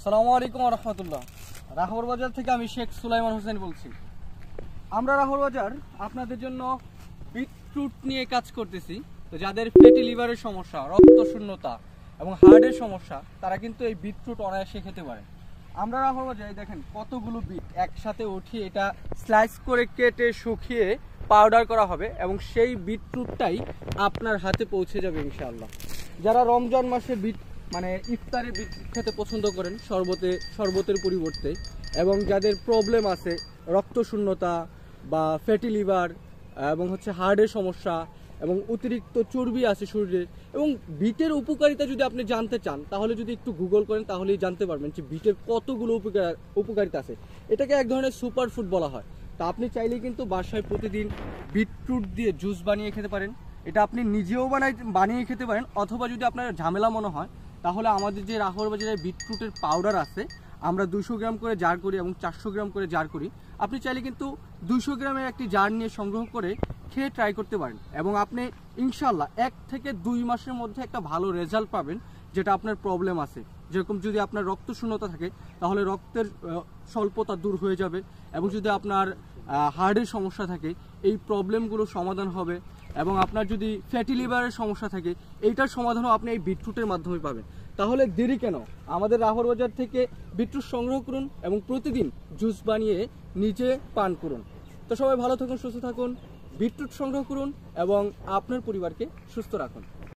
আসসালামু আলাইকুম ওয়া রাহমাতুল্লাহ। রাহবর বাজার থেকে আমি শেখ সুলাইমান হোসেন বলছি। আমরা রাহবর বাজার আপনাদের জন্য বিটরুট নিয়ে কাজ করতেছি। তো যাদের ফ্যাটি লিভারের সমস্যা, রক্ত শূন্যতা এবং হার্টের সমস্যা, তারা কিন্তু এই বিটরুট অনায়াসে খেতে পারে। আমরা রাহবর বাজারে দেখেন কতগুলো বিট একসাথে উঠিয়ে এটা স্লাইস করে কেটে শুকিয়ে পাউডার করা হবে এবং সেই বিটরুটটাই আপনার হাতে পৌঁছে যাবে ইনশাআল্লাহ। যারা রমজান মাসে ইফতারে বিট খেতে পছন্দ করেন শরবতের পরিবর্তে, এবং যাদের প্রবলেম আছে রক্ত শূন্যতা বা ফ্যাটি লিভার এবং হার্টের সমস্যা এবং অতিরিক্ত চর্বি আছে শরীরে, এবং বিটের উপকারিতা যদি আপনি জানতে চান তাহলে যদি একটু গুগল করেন তাহলেই জানতে পারবেন যে বিটের কতগুলো উপকারিতা আছে। এটাকে এক ধরনের সুপার ফুড বলা হয়। তা আপনি চাইলেই কিন্তু বাসায় প্রতিদিন বিটরুট দিয়ে জুস বানিয়ে খেতে পারেন। এটা আপনি নিজেও বানিয়ে খেতে পারেন, অথবা যদি আপনার ঝামেলা মনে হয় তাহলে আমাদের যে রাহবর বাজারে বিটরুটের পাউডার আছে, আমরা 200 গ্রাম করে জার করি এবং 400 গ্রাম করে জার করি। আপনি চাইলে কিন্তু 200 গ্রামের একটি জার নিয়ে সংগ্রহ করে খেয়ে ট্রাই করতে পারেন, এবং আপনি ইনশাল্লাহ 1 থেকে 2 মাসের মধ্যে একটা ভালো রেজাল্ট পাবেন। যেটা আপনার প্রবলেম আছে, যেরকম যদি আপনার রক্ত শূন্যতা থাকে তাহলে রক্তের স্বল্পতা দূর হয়ে যাবে, এবং যদি আপনার হার্টের সমস্যা থাকে এই প্রবলেমগুলো সমাধান হবে, এবং আপনার যদি ফ্যাটি লিভারের সমস্যা থাকে এইটার সমাধানও আপনি এই বিটরুটের মাধ্যমে পাবেন। তাহলে দেরি কেন, আমাদের রাহবর বাজার থেকে বিটরুট সংগ্রহ করুন এবং প্রতিদিন জুস বানিয়ে নিজে পান করুন। তো সবাই ভালো থাকুন, সুস্থ থাকুন, বিটরুট সংগ্রহ করুন এবং আপনার পরিবারকে সুস্থ রাখুন।